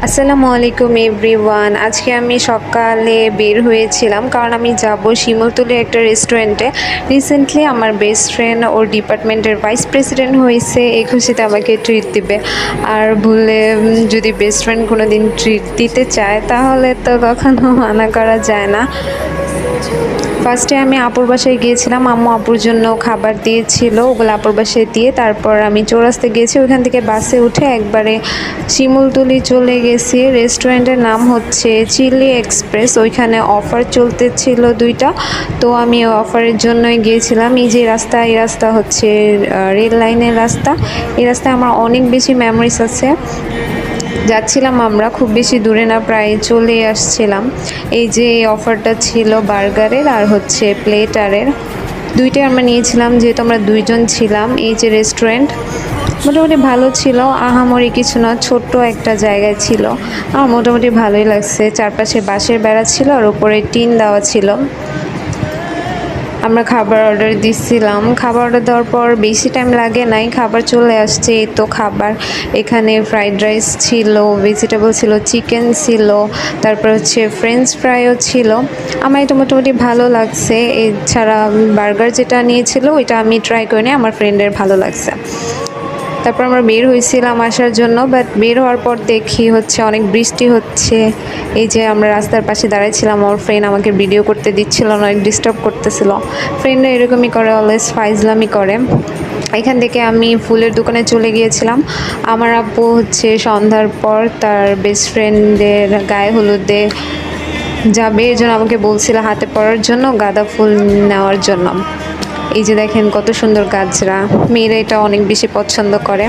আসসালামু আলাইকুম এভরিওয়ান। আজকে আমি সকালে বের হয়েছিলাম কারণ আমি যাব শিমুলতলি একটা রেস্টুরেন্টে। রিসেন্টলি আমার বেস্ট ফ্রেন্ড ওর ডিপার্টমেন্টের ভাইস প্রেসিডেন্ট হয়েছে, এই খুশিতে আমাকে ট্রিট দিবে। আর ভুলে যদি বেস্ট ফ্রেন্ড কোনো দিন ট্রিট দিতে চায় তাহলে তো কখনো মানা করা যায় না। ফার্স্টে আমি আপুর বাসায় গিয়েছিলাম, আম্মু আপুর জন্য খাবার দিয়েছিল, ওগুলো আপুর বাসায় দিয়ে তারপর আমি চৌরাস্তায় গিয়েছি। ওইখান থেকে বাসে উঠে একবারে শিমুলতলি চলে গেছি। রেস্টুরেন্টের নাম হচ্ছে চিলি এক্সপ্রেস। ওইখানে অফার চলতেছিল দুইটা, তো আমি অফারের জন্যই গিয়েছিলাম। এই যে রাস্তা, এই রাস্তা হচ্ছে রেল লাইনের রাস্তা। এই রাস্তায় আমার অনেক বেশি মেমোরিজ আছে। যাচ্ছিলাম আমরা খুব বেশি দূরে না, প্রায় চলে আসছিলাম। এই যে এই অফারটা ছিল বার্গারের আর হচ্ছে প্লেটারের, দুইটাই আমরা নিয়েছিলাম যেহেতু আমরা দুইজন ছিলাম। এই যে রেস্টুরেন্ট মোটামুটি ভালো ছিল, আহামরি কিছু না, ছোট্ট একটা জায়গায় ছিল। আমার মোটামুটি ভালোই লাগছে। চারপাশে বাঁশের বেড়া ছিল আর উপরে টিন দেওয়া ছিল। আমরা খাবার অর্ডার দিচ্ছিলাম, খাবার অর্ডার দেওয়ার পর বেশি টাইম লাগে নাই, খাবার চলে আসছে। এই তো খাবার, এখানে ফ্রাইড রাইস ছিল, ভেজিটেবল ছিল, চিকেন ছিল, তারপর হচ্ছে ফ্রেঞ্চ ফ্রাইও ছিল। আমার এটা মোটামুটি ভালো লাগছে। এছাড়া বার্গার যেটা নিয়েছিল ওইটা আমি ট্রাই করিনি, আমার ফ্রেন্ডের ভালো লাগছে। তারপর আমরা বের হয়েছিলাম আসার জন্য, বাট বের হওয়ার পর দেখি হচ্ছে অনেক বৃষ্টি হচ্ছে। এই যে আমরা রাস্তার পাশে দাঁড়াইছিলাম, আমার ফ্রেন্ড আমাকে ভিডিও করতে দিচ্ছিল না, অনেক ডিস্টার্ব করতেছিল। ফ্রেন্ডরা এরকমই করে, অলওয়েজ ফাইজলামি করে। এখান থেকে আমি ফুলের দোকানে চলে গিয়েছিলাম। আমার আপু হচ্ছে সন্ধ্যার পর তার বেস্ট ফ্রেন্ডের গায়ে হলুদে যাবে, এই জন্য আমাকে বলছিল হাতে পরার জন্য গাঁদা ফুল নেওয়ার জন্য। এই যে দেখেন কত সুন্দর গাছরা, মেয়েরা এটা অনেক বেশি পছন্দ করে।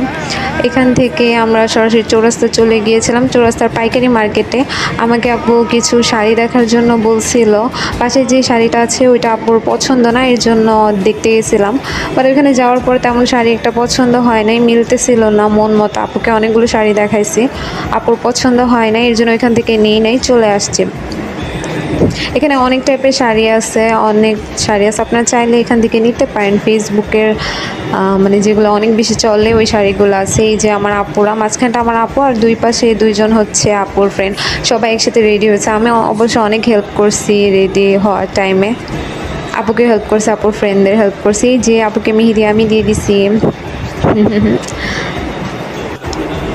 এখান থেকে আমরা সরাসরি চৌরাস্তা চলে গিয়েছিলাম, চৌরাস্তার পাইকারি মার্কেটে। আমাকে আপু কিছু শাড়ি দেখার জন্য বলছিল, পাশে যে শাড়িটা আছে ওইটা আপুর পছন্দ না, এর জন্য দেখতে গেছিলাম। বাট ওইখানে যাওয়ার পর তেমন শাড়ি একটা পছন্দ হয় নাই, মিলতেছিল না মন মতো। আপুকে অনেকগুলো শাড়ি দেখাইছি, আপুর পছন্দ হয় নাই, এর জন্য ওইখান থেকে নিয়ে নেই, চলে আসছে। এখানে অনেক টাইপের শাড়ি আছে, অনেক শাড়ি আছে, আপনারা চাইলে এখান থেকে নিতে পারেন। ফেসবুকের মানে যেগুলো অনেক বেশি চলে ওই শাড়িগুলো আছে। এই যে আমার আপুরা, মাঝখানটা আমার আপু আর দুই পাশে দুইজন হচ্ছে আপুর ফ্রেন্ড, সবাই একসাথে রেডি হয়েছে। আমি অবশ্য অনেক হেল্প করছি রেডি হওয়ার টাইমে, আপুকে হেল্প করছি, আপুর ফ্রেন্ডদের হেল্প করছি। এই যে আপুকে মেহেদি আমি দিয়ে দিছি।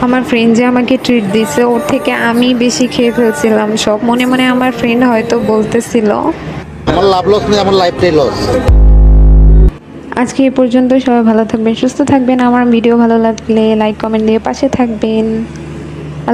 আমার ফ্রেন্ড যে আমাকে ট্রিট দিছে ওর থেকে আমি বেশি খেয়ে ফেলছিলাম সব। মনে মনে আমার ফ্রেন্ড হয়তো বলতেছিল আমার লাভ লস নেই, আমার লাইফটাই লস। আজকে এ পর্যন্ত, সবাই ভালো থাকবেন, সুস্থ থাকবেন। আমার ভিডিও ভালো লাগলে লাইক কমেন্ট দিয়ে পাশে থাকবেন।